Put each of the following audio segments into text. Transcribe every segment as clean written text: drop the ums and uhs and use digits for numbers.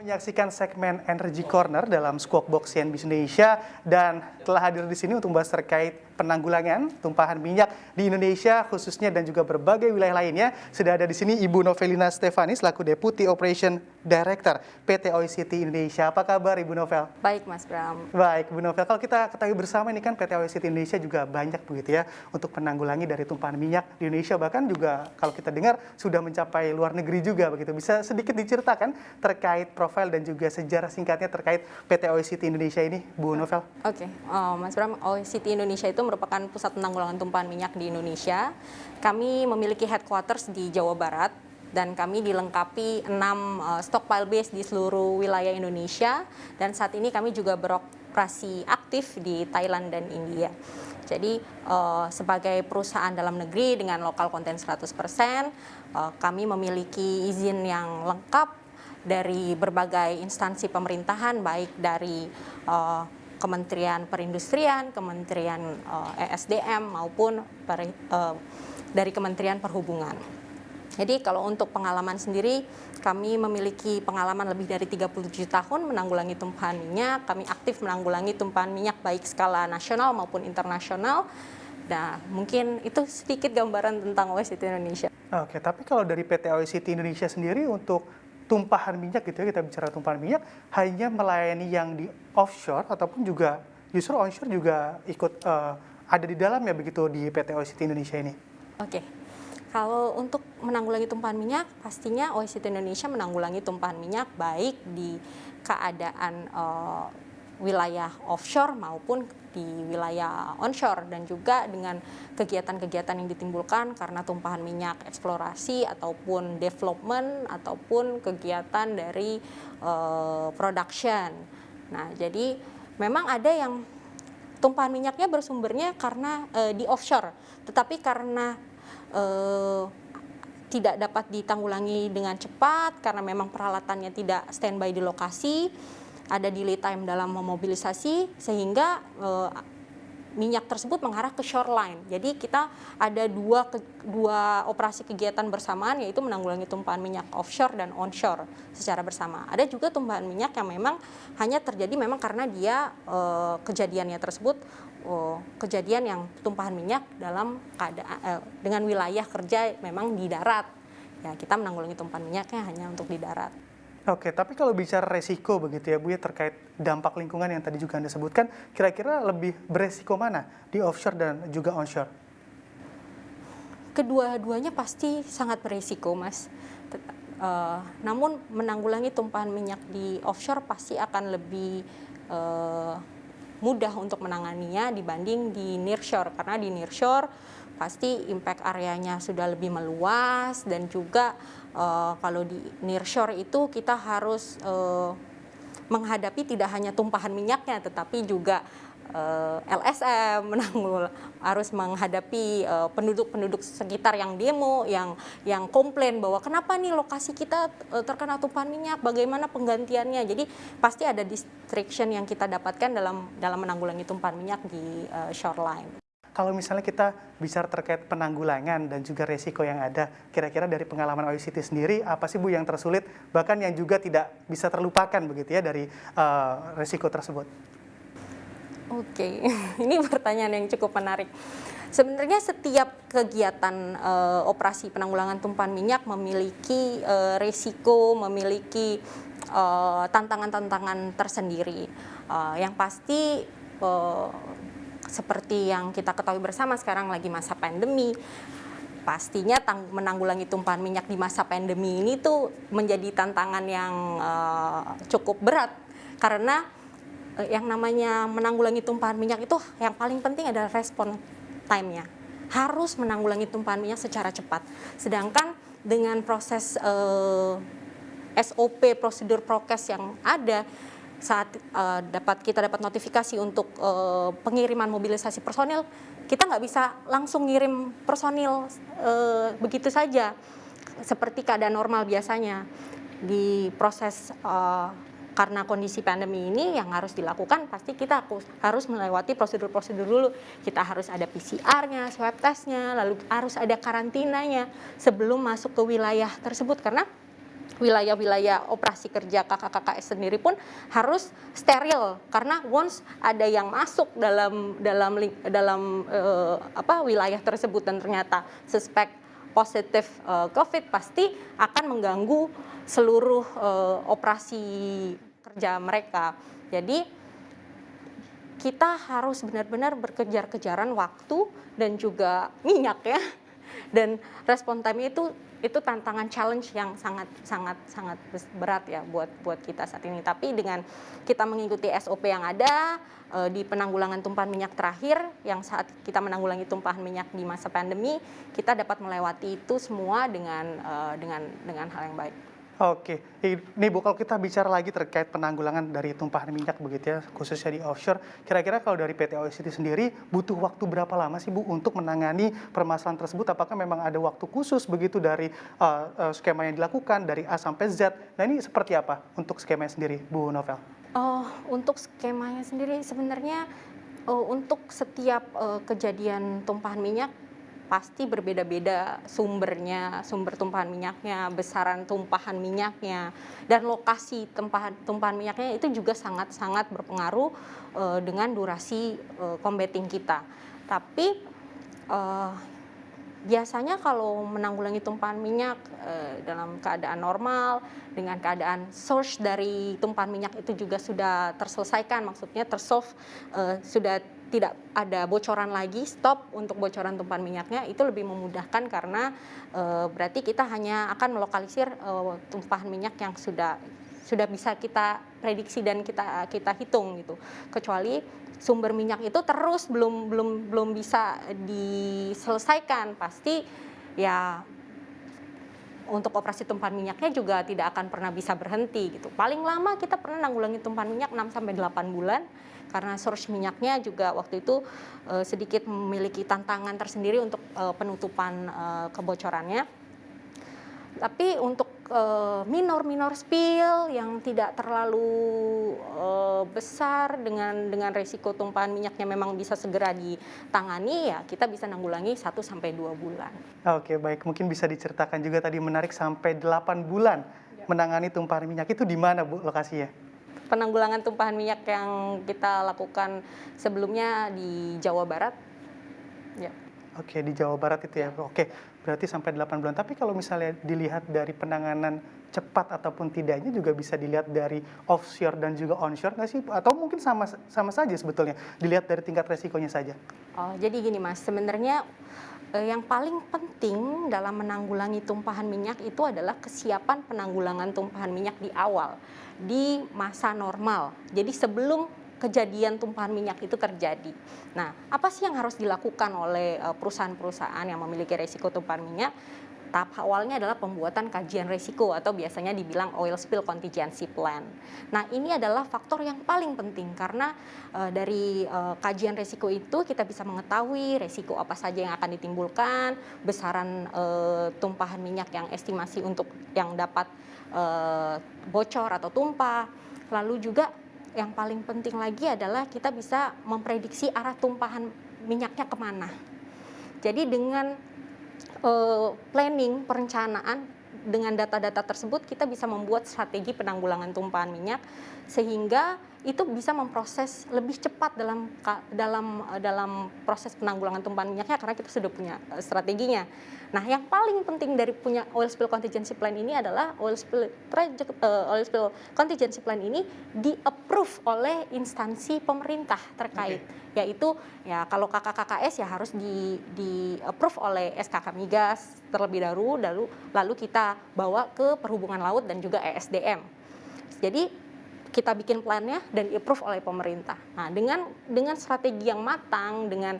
Menyaksikan segmen Energy Corner dalam Squawk Box CNBC Indonesia dan telah hadir di sini untuk membahas terkait penanggulangan tumpahan minyak di Indonesia khususnya dan juga berbagai wilayah lainnya. Sudah ada di sini Ibu Novelina Stefani selaku Deputy Operation Director PT OICT Indonesia. Apa kabar Ibu Novel? Baik Mas Bram. Baik Bu Novel, kalau kita ketahui bersama ini kan PT OICT Indonesia juga banyak begitu ya untuk menanggulangi dari tumpahan minyak di Indonesia, bahkan juga kalau kita dengar sudah mencapai luar negeri juga begitu. Bisa sedikit diceritakan terkait profil dan juga sejarah singkatnya terkait PT OICT Indonesia ini, Bu Novel? Oke, Mas Bram, OICT Indonesia itu merupakan pusat penanggulangan tumpahan minyak di Indonesia. Kami memiliki headquarters di Jawa Barat dan kami dilengkapi 6 stockpile base di seluruh wilayah Indonesia, dan saat ini kami juga beroperasi aktif di Thailand dan India. Jadi sebagai perusahaan dalam negeri dengan lokal konten 100%, kami memiliki izin yang lengkap dari berbagai instansi pemerintahan, baik dari Kementerian Perindustrian, Kementerian ESDM maupun dari Kementerian Perhubungan. Jadi kalau untuk pengalaman sendiri, kami memiliki pengalaman lebih dari 37 tahun menanggulangi tumpahan minyak. Kami aktif menanggulangi tumpahan minyak baik skala nasional maupun internasional. Nah, mungkin itu sedikit gambaran tentang OICT Indonesia. Oke, tapi kalau dari PT OICT Indonesia sendiri untuk tumpahan minyak gitu ya, kita bicara tumpahan minyak, hanya melayani yang di offshore ataupun juga justru onshore juga ikut ada di dalamnya begitu di PT OICT Indonesia ini? Oke. Kalau untuk menanggulangi tumpahan minyak, pastinya OICT Indonesia menanggulangi tumpahan minyak baik di keadaan wilayah offshore maupun di wilayah onshore, dan juga dengan kegiatan-kegiatan yang ditimbulkan karena tumpahan minyak eksplorasi ataupun development ataupun kegiatan dari production. Nah, jadi memang ada yang tumpahan minyaknya bersumbernya karena di offshore, tetapi karena tidak dapat ditanggulangi dengan cepat karena memang peralatannya tidak standby di lokasi, ada delay time dalam memobilisasi, sehingga minyak tersebut mengarah ke shoreline. Jadi kita ada dua operasi kegiatan bersamaan, yaitu menanggulangi tumpahan minyak offshore dan onshore secara bersama. Ada juga tumpahan minyak yang memang hanya terjadi memang karena dia kejadiannya tersebut kejadian yang tumpahan minyak dalam keadaan dengan wilayah kerja memang di darat. Ya, kita menanggulangi tumpahan minyaknya hanya untuk di darat. Oke, tapi kalau bicara resiko begitu ya Bu ya, terkait dampak lingkungan yang tadi juga Anda sebutkan, kira-kira lebih beresiko mana di offshore dan juga onshore? Kedua-duanya pasti sangat beresiko, Mas. Namun menanggulangi tumpahan minyak di offshore pasti akan lebih mudah untuk menanganinya dibanding di nearshore, karena di nearshore pasti impact areanya sudah lebih meluas, dan juga kalau di nearshore itu kita harus menghadapi tidak hanya tumpahan minyaknya tetapi juga LSM, harus menghadapi penduduk-penduduk sekitar yang demo, yang komplain bahwa kenapa nih lokasi kita terkena tumpahan minyak, bagaimana penggantiannya. Jadi pasti ada distraction yang kita dapatkan dalam menanggulangi tumpahan minyak di shoreline. Kalau misalnya kita bicara terkait penanggulangan dan juga resiko yang ada, kira-kira dari pengalaman OICT sendiri, apa sih Bu yang tersulit, bahkan yang juga tidak bisa terlupakan begitu ya dari resiko tersebut? Oke, ini pertanyaan yang cukup menarik. Sebenarnya setiap kegiatan operasi penanggulangan tumpahan minyak memiliki resiko, memiliki tantangan-tantangan tersendiri. Yang pasti seperti yang kita ketahui bersama, sekarang lagi masa pandemi. Pastinya menanggulangi tumpahan minyak di masa pandemi ini tuh menjadi tantangan yang cukup berat, karena yang namanya menanggulangi tumpahan minyak itu yang paling penting adalah respon time-nya. Harus menanggulangi tumpahan minyak secara cepat. Sedangkan dengan proses SOP, prosedur prokes yang ada, saat kita dapat notifikasi untuk pengiriman mobilisasi personil, kita nggak bisa langsung ngirim personil begitu saja seperti keadaan normal biasanya. Di proses karena kondisi pandemi ini yang harus dilakukan, pasti kita harus melewati prosedur-prosedur dulu. Kita harus ada PCR-nya, swab test-nya, lalu harus ada karantinanya sebelum masuk ke wilayah tersebut, karena wilayah-wilayah operasi kerja KKKS sendiri pun harus steril, karena once ada yang masuk dalam wilayah tersebut dan ternyata suspek positif COVID, pasti akan mengganggu seluruh operasi kerja mereka. Jadi kita harus benar-benar berkejar-kejaran waktu dan juga minyak ya. Dan respon time itu tantangan challenge yang sangat berat ya buat kita saat ini. Tapi dengan kita mengikuti SOP yang ada di penanggulangan tumpahan minyak terakhir, yang saat kita menanggulangi tumpahan minyak di masa pandemi, kita dapat melewati itu semua dengan hal yang baik. Oke, ini Bu, kalau kita bicara lagi terkait penanggulangan dari tumpahan minyak begitu ya, khususnya di offshore, kira-kira kalau dari PT Oil City sendiri butuh waktu berapa lama sih Bu untuk menangani permasalahan tersebut? Apakah memang ada waktu khusus begitu dari skema yang dilakukan dari A sampai Z? Nah ini seperti apa untuk skemanya sendiri, Bu Novel? Untuk skemanya sendiri sebenarnya untuk setiap kejadian tumpahan minyak pasti berbeda-beda sumber tumpahan minyaknya, besaran tumpahan minyaknya, dan lokasi tumpahan minyaknya itu juga sangat-sangat berpengaruh dengan durasi combating kita. Tapi biasanya kalau menanggulangi tumpahan minyak dalam keadaan normal, dengan keadaan source dari tumpahan minyak itu juga sudah terselesaikan, maksudnya tersolve, sudah tidak ada bocoran lagi, stop untuk bocoran tumpahan minyaknya, itu lebih memudahkan karena berarti kita hanya akan melokalisir tumpahan minyak yang sudah bisa kita prediksi dan kita hitung gitu. Kecuali sumber minyak itu terus belum bisa diselesaikan, pasti ya untuk operasi tumpahan minyaknya juga tidak akan pernah bisa berhenti gitu. Paling lama kita pernah nanggulangi tumpahan minyak 6 sampai 8 bulan karena source minyaknya juga waktu itu sedikit memiliki tantangan tersendiri untuk penutupan kebocorannya. Tapi untuk minor spill yang tidak terlalu besar dengan resiko tumpahan minyaknya memang bisa segera ditangani, ya kita bisa nanggulangi 1 sampai 2 bulan. Oke, baik. Mungkin bisa diceritakan juga tadi menarik sampai 8 bulan menangani tumpahan minyak, itu di mana Bu lokasinya? Penanggulangan tumpahan minyak yang kita lakukan sebelumnya di Jawa Barat. Ya. Oke, di Jawa Barat itu ya. Oke, berarti sampai 8 bulan. Tapi kalau misalnya dilihat dari penanganan cepat ataupun tidaknya juga bisa dilihat dari offshore dan juga onshore nggak sih? Atau mungkin sama saja sebetulnya, dilihat dari tingkat resikonya saja? Jadi gini Mas, sebenarnya yang paling penting dalam menanggulangi tumpahan minyak itu adalah kesiapan penanggulangan tumpahan minyak di awal, di masa normal. Jadi sebelum kejadian tumpahan minyak itu terjadi. Nah, apa sih yang harus dilakukan oleh perusahaan-perusahaan yang memiliki risiko tumpahan minyak? Tahap awalnya adalah pembuatan kajian risiko atau biasanya dibilang oil spill contingency plan. Nah, ini adalah faktor yang paling penting karena dari kajian risiko itu kita bisa mengetahui risiko apa saja yang akan ditimbulkan, besaran tumpahan minyak yang estimasi untuk yang dapat bocor atau tumpah. Lalu juga yang paling penting lagi adalah kita bisa memprediksi arah tumpahan minyaknya kemana. Jadi dengan planning, perencanaan, dengan data-data tersebut kita bisa membuat strategi penanggulangan tumpahan minyak sehingga itu bisa memproses lebih cepat dalam proses penanggulangan tumpahan minyaknya karena kita sudah punya strateginya. Nah, yang paling penting dari punya oil spill contingency plan ini adalah oil spill contingency plan ini di-approve oleh instansi pemerintah terkait. Yaitu ya kalau KKKS ya harus di-approve oleh SKK Migas terlebih dahulu, lalu kita bawa ke Perhubungan Laut dan juga ESDM. Jadi kita bikin plannya dan di-approve oleh pemerintah. Nah, dengan strategi yang matang, dengan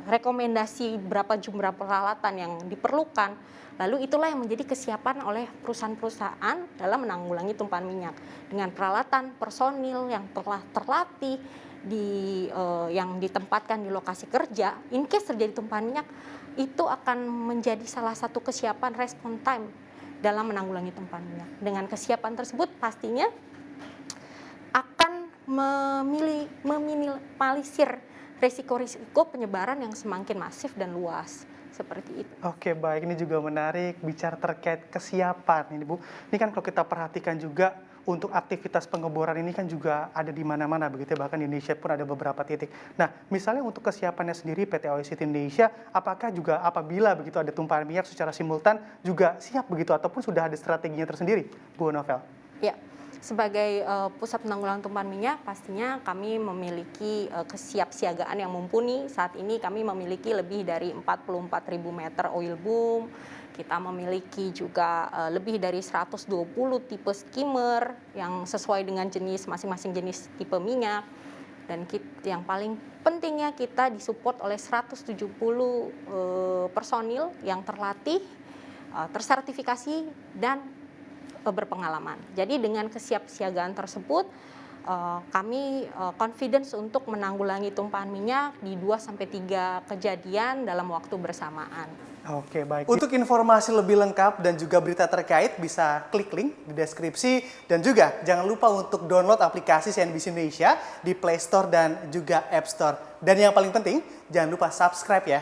rekomendasi berapa jumlah peralatan yang diperlukan, lalu itulah yang menjadi kesiapan oleh perusahaan-perusahaan dalam menanggulangi tumpahan minyak dengan peralatan personil yang telah terlatih yang ditempatkan di lokasi kerja. In case terjadi tumpahan minyak, itu akan menjadi salah satu kesiapan respon time dalam menanggulangi tumpahan minyak. Dengan kesiapan tersebut pastinya akan meminimalisir risiko-risiko penyebaran yang semakin masif dan luas. seperti itu. Oke, baik. Ini juga menarik bicara terkait kesiapan ini, Bu. Ini kan kalau kita perhatikan juga untuk aktivitas pengeboran ini kan juga ada di mana-mana begitu ya, bahkan di Indonesia pun ada beberapa titik. Nah, misalnya untuk kesiapannya sendiri PT Oil City Indonesia, apakah juga apabila begitu ada tumpahan minyak secara simultan juga siap begitu ataupun sudah ada strateginya tersendiri, Bu Novel? Ya, sebagai pusat penanggulangan tumpahan minyak, pastinya kami memiliki kesiapsiagaan yang mumpuni. Saat ini kami memiliki lebih dari 44.000 meter oil boom. Kita memiliki juga lebih dari 120 tipe skimmer yang sesuai dengan jenis masing-masing jenis tipe minyak. Dan yang paling pentingnya kita disupport oleh 170 personil yang terlatih, tersertifikasi, dan berpengalaman. Jadi dengan kesiapsiagaan tersebut, kami confidence untuk menanggulangi tumpahan minyak di 2-3 kejadian dalam waktu bersamaan. Oke, baik. Untuk informasi lebih lengkap dan juga berita terkait bisa klik link di deskripsi dan juga jangan lupa untuk download aplikasi CNBC Indonesia di Play Store dan juga App Store. Dan yang paling penting, jangan lupa subscribe ya.